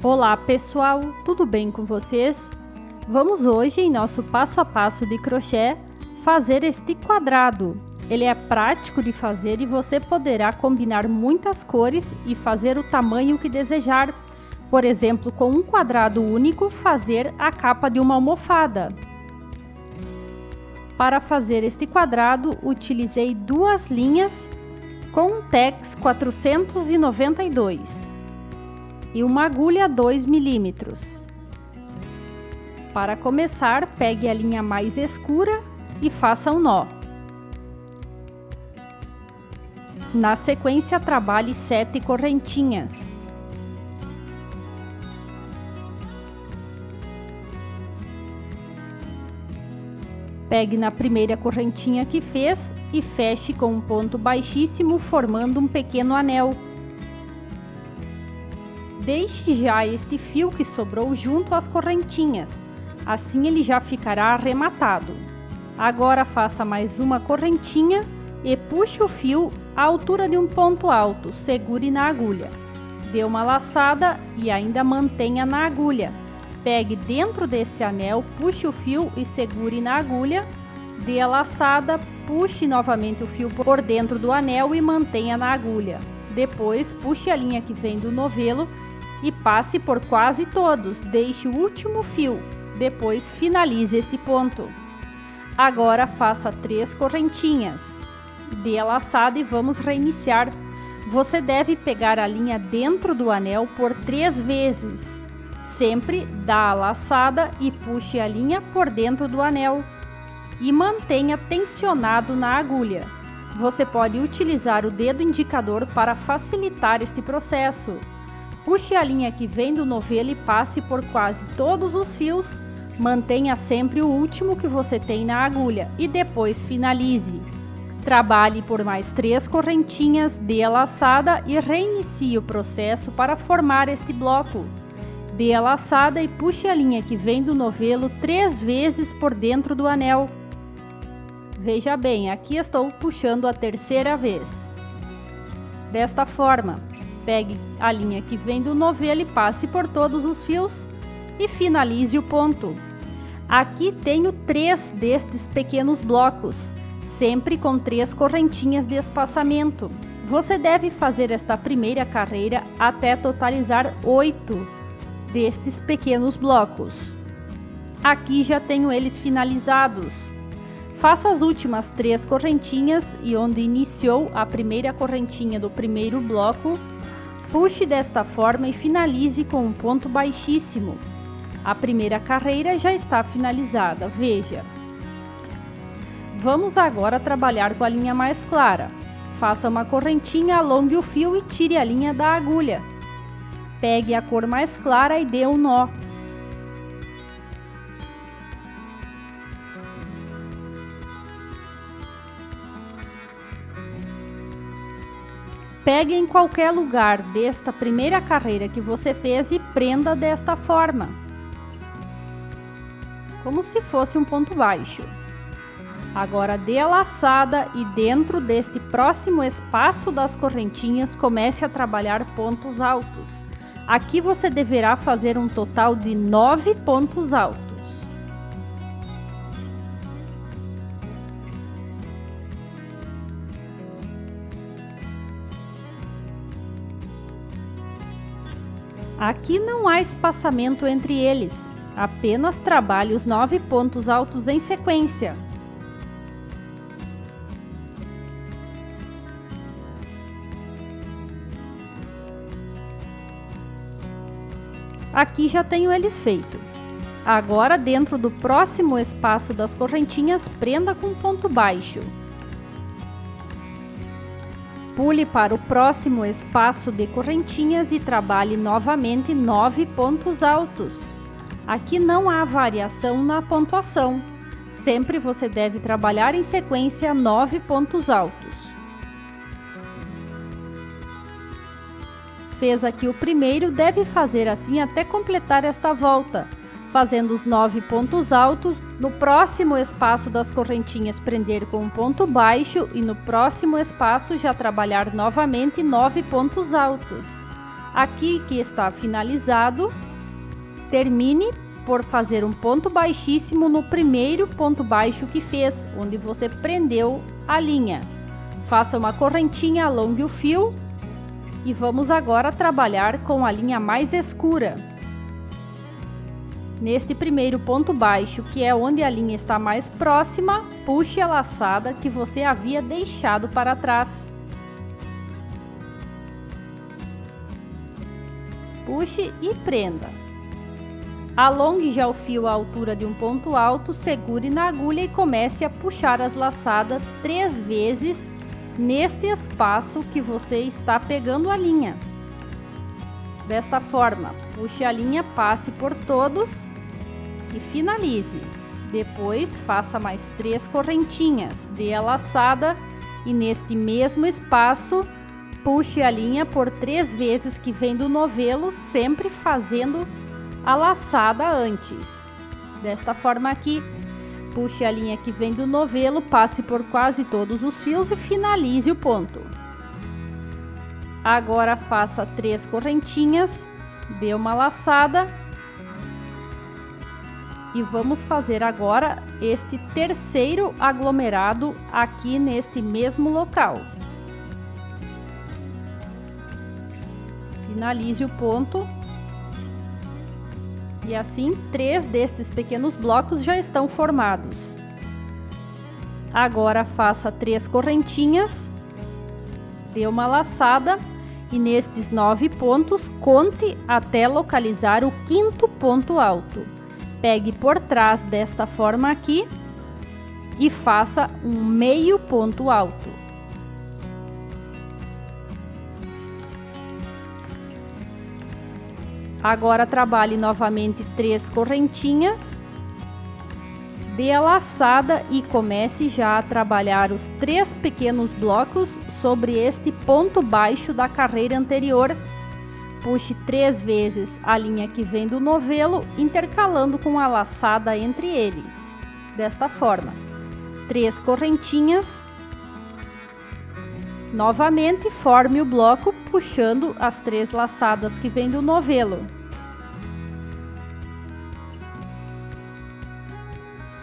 Olá pessoal, tudo bem com vocês? Vamos hoje, em nosso passo a passo de crochê, fazer este quadrado. Ele é prático de fazer e você poderá combinar muitas cores e fazer o tamanho que desejar. Por exemplo, com um quadrado único, fazer a capa de uma almofada. Para fazer este quadrado, utilizei duas linhas com um Tex 492 e uma agulha 2 mm. Para começar, pegue a linha mais escura e faça um nó. Na sequência, trabalhe 7 correntinhas. Pegue na primeira correntinha que fez e feche com um ponto baixíssimo, formando um pequeno anel. Deixe já este fio que sobrou junto às correntinhas, assim ele já ficará arrematado. Agora faça mais uma correntinha e puxe o fio à altura de um ponto alto, segure na agulha. Dê uma laçada e ainda mantenha na agulha. Pegue dentro deste anel, puxe o fio e segure na agulha. Dê a laçada, puxe novamente o fio por dentro do anel e mantenha na agulha. Depois, puxe a linha que vem do novelo e passe por quase todos. Deixe o último fio. Depois, finalize este ponto. Agora, faça 3 correntinhas. Dê a laçada e vamos reiniciar. Você deve pegar a linha dentro do anel por 3 vezes. Sempre dá a laçada e puxe a linha por dentro do anel e mantenha tensionado na agulha. Você pode utilizar o dedo indicador para facilitar este processo. Puxe a linha que vem do novelo e passe por quase todos os fios. Mantenha sempre o último que você tem na agulha e depois finalize. Trabalhe por mais 3 correntinhas, dê a laçada e reinicie o processo para formar este bloco. Dê a laçada e puxe a linha que vem do novelo 3 vezes por dentro do anel. Veja bem, aqui estou puxando a terceira vez. Desta forma, pegue a linha que vem do novelo e passe por todos os fios e finalize o ponto. Aqui tenho 3 destes pequenos blocos, sempre com 3 correntinhas de espaçamento. Você deve fazer esta primeira carreira até totalizar 8 destes pequenos blocos. Aqui já tenho eles finalizados. Faça as últimas 3 correntinhas e onde iniciou a primeira correntinha do primeiro bloco, puxe desta forma e finalize com um ponto baixíssimo. A primeira carreira já está finalizada, veja. Vamos agora trabalhar com a linha mais clara. Faça uma correntinha, alongue o fio e tire a linha da agulha. Pegue a cor mais clara e dê um nó. Pegue em qualquer lugar desta primeira carreira que você fez e prenda desta forma, como se fosse um ponto baixo. Agora dê a laçada e dentro deste próximo espaço das correntinhas comece a trabalhar pontos altos. Aqui você deverá fazer um total de 9 pontos altos. Aqui não há espaçamento entre eles, apenas trabalhe os 9 pontos altos em sequência. Aqui já tenho eles feitos. Agora, dentro do próximo espaço das correntinhas, prenda com ponto baixo. Pule para o próximo espaço de correntinhas e trabalhe novamente 9 pontos altos. Aqui não há variação na pontuação. Sempre você deve trabalhar em sequência 9 pontos altos. Fez aqui o primeiro, deve fazer assim até completar esta volta, fazendo os 9 pontos altos. No próximo espaço das correntinhas prender com um ponto baixo e no próximo espaço já trabalhar novamente 9 pontos altos. Aqui que está finalizado, termine por fazer um ponto baixíssimo no primeiro ponto baixo que fez, onde você prendeu a linha. Faça uma correntinha, alongue o fio e vamos agora trabalhar com a linha mais escura. Neste primeiro ponto baixo, que é onde a linha está mais próxima, puxe a laçada que você havia deixado para trás. Puxe e prenda. Alongue já o fio à altura de um ponto alto, segure na agulha e comece a puxar as laçadas 3 vezes neste espaço que você está pegando a linha. Desta forma, puxe a linha, passe por todos e finalize. Depois faça mais 3 correntinhas, dê a laçada e neste mesmo espaço puxe a linha por 3 vezes que vem do novelo, sempre fazendo a laçada antes. Desta forma aqui, puxe a linha que vem do novelo, passe por quase todos os fios e finalize o ponto. Agora faça 3 correntinhas, dê uma laçada e vamos fazer agora este terceiro aglomerado aqui neste mesmo local. Finalize o ponto. E assim, 3 destes pequenos blocos já estão formados. Agora faça 3 correntinhas, dê uma laçada e nestes 9 pontos, conte até localizar o 5º ponto alto. Pegue por trás desta forma aqui e faça um meio ponto alto. Agora trabalhe novamente 3 correntinhas, dê a laçada e comece já a trabalhar os 3 pequenos blocos sobre este ponto baixo da carreira anterior. Puxe 3 vezes a linha que vem do novelo, intercalando com a laçada entre eles. Desta forma, 3 correntinhas. Novamente, forme o bloco puxando as 3 laçadas que vem do novelo.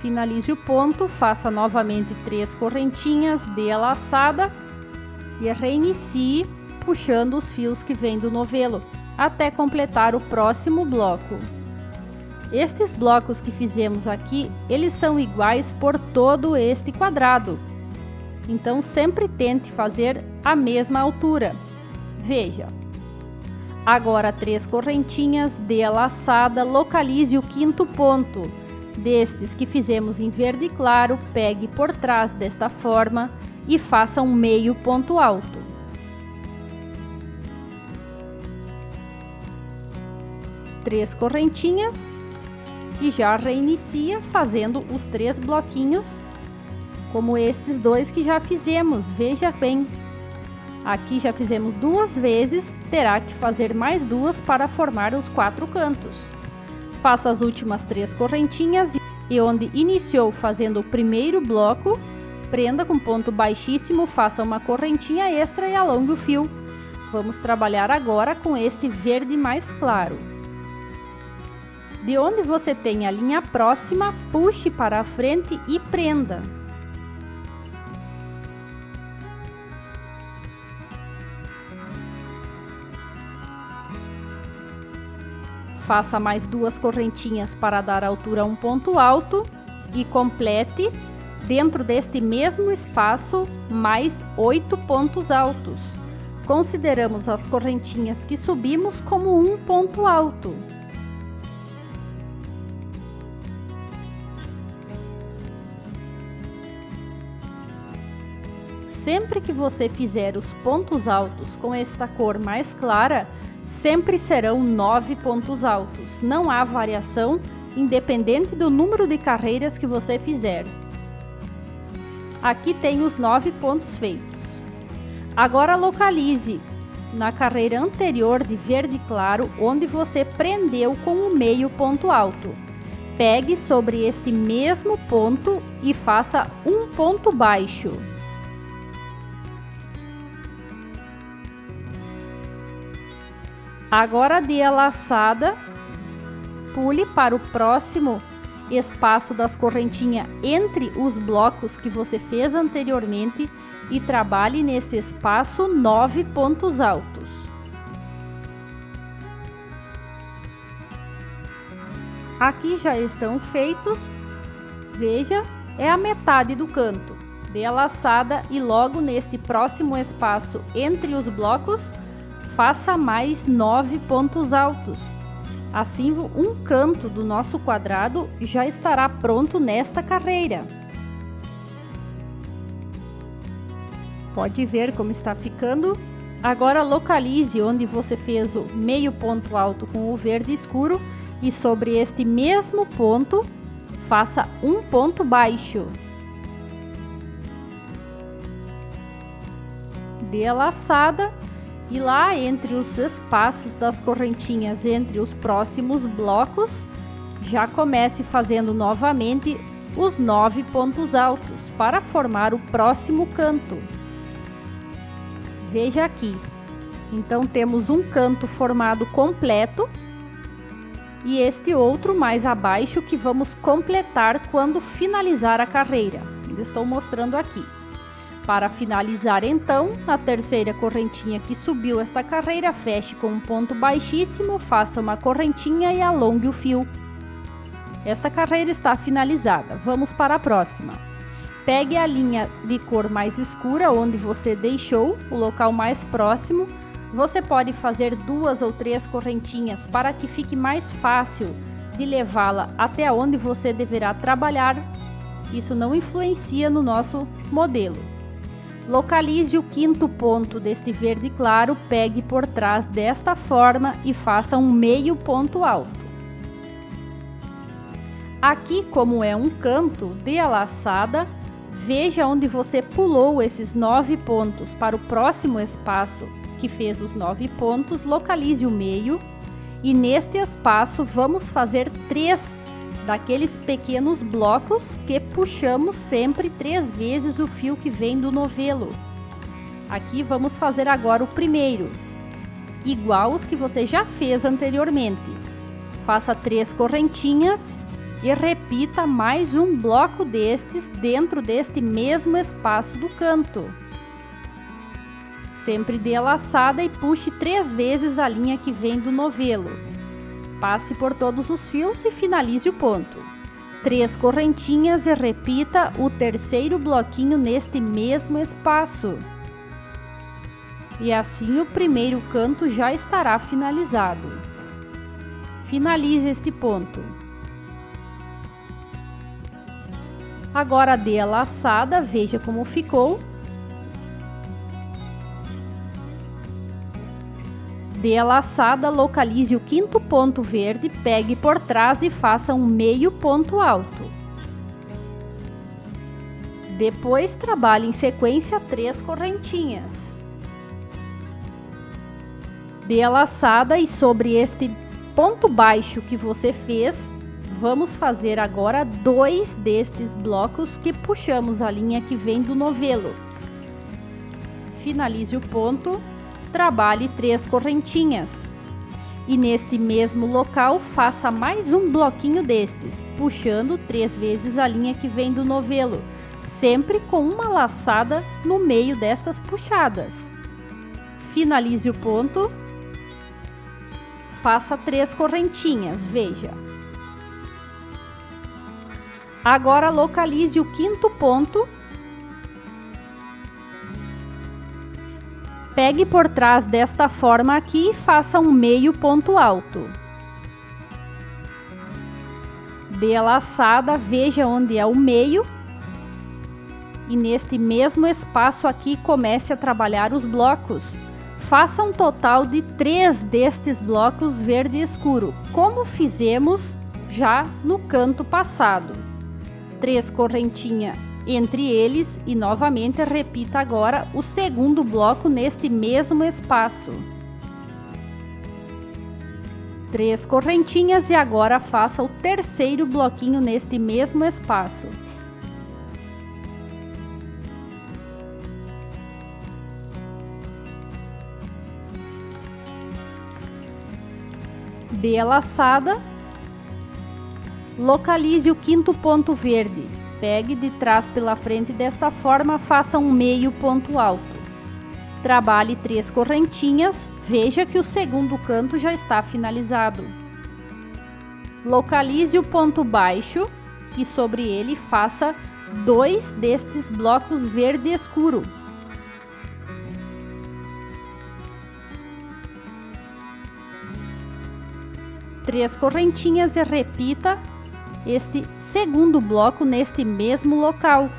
Finalize o ponto, faça novamente 3 correntinhas, dê a laçada e reinicie puxando os fios que vem do novelo, até completar o próximo bloco. Estes blocos que fizemos aqui, eles são iguais por todo este quadrado. Então sempre tente fazer a mesma altura. Veja. Agora 3 correntinhas, dê a laçada, localize o 5º ponto. Destes que fizemos em verde claro, pegue por trás desta forma e faça um meio ponto alto. Três correntinhas e já reinicia fazendo os 3 bloquinhos, como estes 2 que já fizemos. Veja bem, aqui já fizemos 2 vezes, terá que fazer mais 2 para formar os 4 cantos. Faça as últimas 3 correntinhas e onde iniciou fazendo o primeiro bloco, prenda com ponto baixíssimo, faça uma correntinha extra e alongue o fio. Vamos trabalhar agora com este verde mais claro. De onde você tem a linha próxima, puxe para a frente e prenda. Faça mais 2 correntinhas para dar altura a um ponto alto e complete, dentro deste mesmo espaço, mais 8 pontos altos. Consideramos as correntinhas que subimos como um ponto alto. Sempre que você fizer os pontos altos com esta cor mais clara, sempre serão 9 pontos altos. Não há variação, independente do número de carreiras que você fizer. Aqui tem os 9 pontos feitos. Agora localize na carreira anterior de verde claro, onde você prendeu com o meio ponto alto. Pegue sobre este mesmo ponto e faça um ponto baixo. Agora dê a laçada, pule para o próximo espaço das correntinhas entre os blocos que você fez anteriormente e trabalhe nesse espaço 9 pontos altos. Aqui já estão feitos, veja, é a metade do canto. Dê a laçada e logo neste próximo espaço entre os blocos, faça mais 9 pontos altos. Assim, um canto do nosso quadrado já estará pronto nesta carreira. Pode ver como está ficando. Agora localize onde você fez o meio ponto alto com o verde escuro e sobre este mesmo ponto, faça um ponto baixo. Dê a laçada e lá entre os espaços das correntinhas entre os próximos blocos, já comece fazendo novamente os 9 pontos altos para formar o próximo canto. Veja aqui, então temos um canto formado completo e este outro mais abaixo que vamos completar quando finalizar a carreira. Estou mostrando aqui. Para finalizar então, na terceira correntinha que subiu esta carreira, feche com um ponto baixíssimo, faça uma correntinha e alongue o fio. Esta carreira está finalizada. Vamos para a próxima. Pegue a linha de cor mais escura onde você deixou, o local mais próximo. Você pode fazer 2 ou 3 correntinhas para que fique mais fácil de levá-la até onde você deverá trabalhar. Isso não influencia no nosso modelo. Localize o quinto ponto deste verde claro, pegue por trás desta forma e faça um meio ponto alto. Aqui, como é um canto, dê a laçada, veja onde você pulou esses 9 pontos para o próximo espaço que fez os 9 pontos, localize o meio e neste espaço vamos fazer 3 daqueles pequenos blocos que puxamos sempre 3 vezes o fio que vem do novelo. Aqui vamos fazer agora o primeiro, igual os que você já fez anteriormente. Faça 3 correntinhas e repita mais um bloco destes dentro deste mesmo espaço do canto. Sempre dê a laçada e puxe 3 vezes a linha que vem do novelo. Passe por todos os fios e finalize o ponto. 3 correntinhas e repita o terceiro bloquinho neste mesmo espaço. E assim o primeiro canto já estará finalizado. Finalize este ponto. Agora dê a laçada, veja como ficou. Dê a laçada, localize o quinto ponto verde, pegue por trás e faça um meio ponto alto. Depois trabalhe em sequência 3 correntinhas. Dê a laçada e sobre este ponto baixo que você fez, vamos fazer agora 2 destes blocos que puxamos a linha que vem do novelo. Finalize o ponto. Trabalhe 3 correntinhas e neste mesmo local faça mais um bloquinho destes, puxando 3 vezes a linha que vem do novelo, sempre com uma laçada no meio destas puxadas. Finalize o ponto, faça 3 correntinhas, veja. Agora localize o quinto ponto. Pegue por trás desta forma aqui e faça um meio ponto alto. Dê a laçada, veja onde é o meio. E neste mesmo espaço aqui comece a trabalhar os blocos. Faça um total de 3 destes blocos verde escuro, como fizemos já no canto passado. 3 correntinhas entre eles e novamente repita agora o segundo bloco neste mesmo espaço. 3 correntinhas e agora faça o terceiro bloquinho neste mesmo espaço. dê a laçada, localize o quinto ponto verde, pegue de trás pela frente desta forma, faça um meio ponto alto. Trabalhe 3 correntinhas, veja que o segundo canto já está finalizado. Localize o ponto baixo e sobre ele faça 2 destes blocos verde escuro. Três correntinhas e repita este segundo bloco neste mesmo local.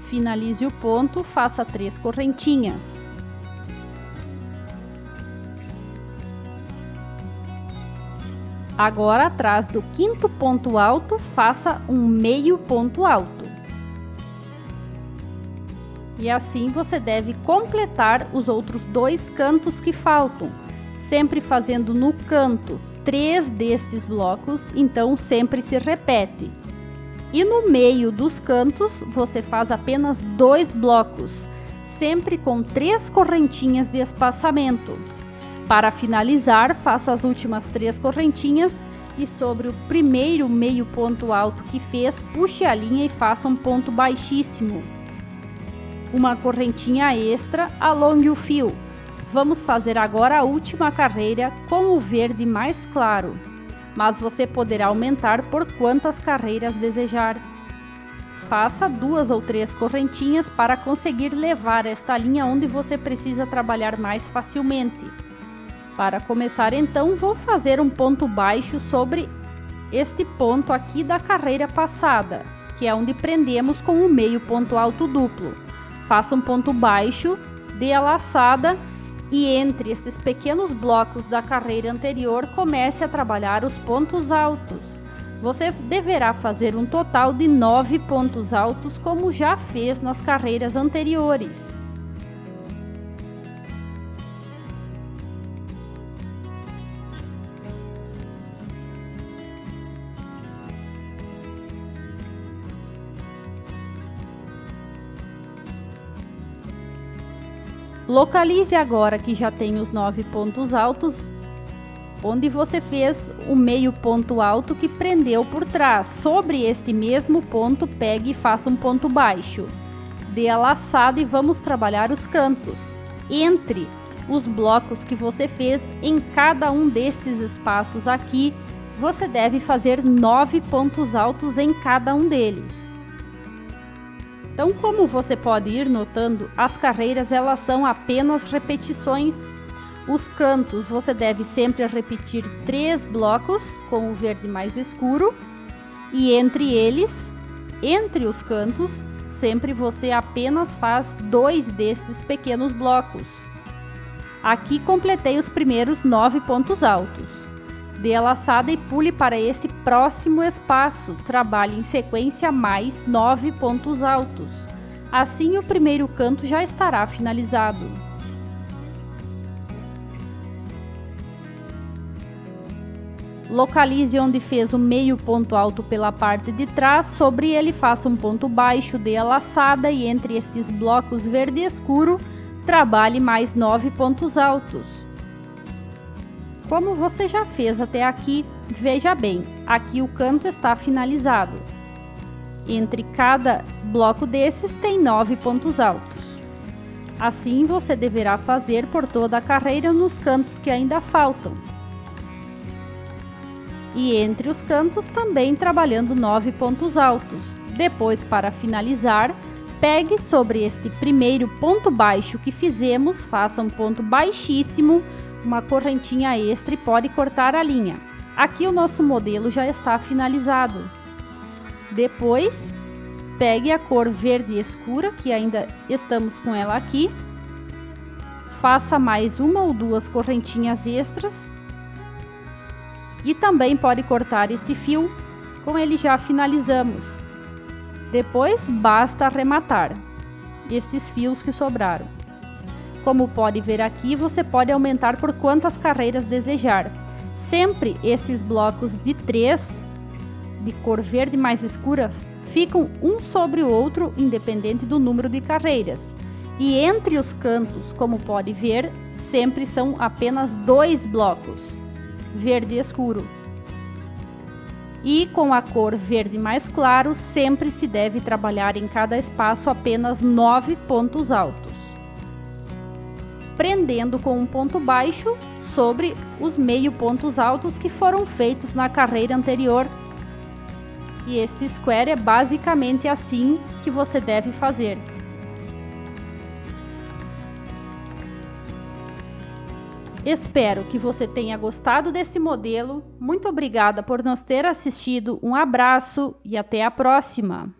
Finalize o ponto, faça 3 correntinhas. Agora, atrás do quinto ponto alto, faça um meio ponto alto. E assim você deve completar os outros 2 cantos que faltam, sempre fazendo no canto 3 destes blocos, então sempre se repete. E no meio dos cantos você faz apenas 2 blocos, sempre com 3 correntinhas de espaçamento. Para finalizar, faça as últimas 3 correntinhas e sobre o primeiro meio ponto alto que fez, puxe a linha e faça um ponto baixíssimo. Uma correntinha extra, alongue o fio. Vamos fazer agora a última carreira com o verde mais claro, mas você poderá aumentar por quantas carreiras desejar. Faça 2 ou 3 correntinhas para conseguir levar esta linha onde você precisa trabalhar mais facilmente. Para começar então, vou fazer um ponto baixo sobre este ponto aqui da carreira passada, que é onde prendemos com o meio ponto alto duplo. Faça um ponto baixo, dê a laçada e entre esses pequenos blocos da carreira anterior comece a trabalhar os pontos altos. Você deverá fazer um total de 9 pontos altos, como já fez nas carreiras anteriores. Localize agora que já tem os 9 pontos altos, onde você fez o meio ponto alto que prendeu por trás. Sobre este mesmo ponto, pegue e faça um ponto baixo. Dê a laçada e vamos trabalhar os cantos. Entre os blocos que você fez, em cada um destes espaços aqui, você deve fazer 9 pontos altos em cada um deles. Então, como você pode ir notando, as carreiras elas são apenas repetições. Os cantos você deve sempre repetir 3 blocos com o verde mais escuro e entre eles, entre os cantos, sempre você apenas faz 2 desses pequenos blocos. Aqui completei os primeiros 9 pontos altos. Dê a laçada e pule para este próximo espaço. Trabalhe em sequência mais 9 pontos altos. Assim o primeiro canto já estará finalizado. Localize onde fez o meio ponto alto pela parte de trás, sobre ele faça um ponto baixo, dê a laçada e entre estes blocos verde escuro, trabalhe mais 9 pontos altos. Como você já fez até aqui, veja bem, aqui o canto está finalizado. Entre cada bloco desses tem 9 pontos altos. Assim você deverá fazer por toda a carreira nos cantos que ainda faltam. E entre os cantos também trabalhando 9 pontos altos. Depois, para finalizar, pegue sobre este primeiro ponto baixo que fizemos, faça um ponto baixíssimo, uma correntinha extra e pode cortar a linha. Aqui o nosso modelo já está finalizado. Depois, pegue a cor verde escura, que ainda estamos com ela aqui, faça mais 1 ou 2 correntinhas extras e também pode cortar este fio, com ele já finalizamos. Depois basta arrematar estes fios que sobraram. Como pode ver aqui, você pode aumentar por quantas carreiras desejar. Sempre estes blocos de 3, de cor verde mais escura, ficam um sobre o outro, independente do número de carreiras. E entre os cantos, como pode ver, sempre são apenas 2 blocos, verde escuro. E com a cor verde mais claro, sempre se deve trabalhar em cada espaço apenas 9 pontos altos, prendendo com um ponto baixo sobre os meio pontos altos que foram feitos na carreira anterior. E este square é basicamente assim que você deve fazer. Espero que você tenha gostado deste modelo. Muito obrigada por nos ter assistido. Um abraço e até a próxima!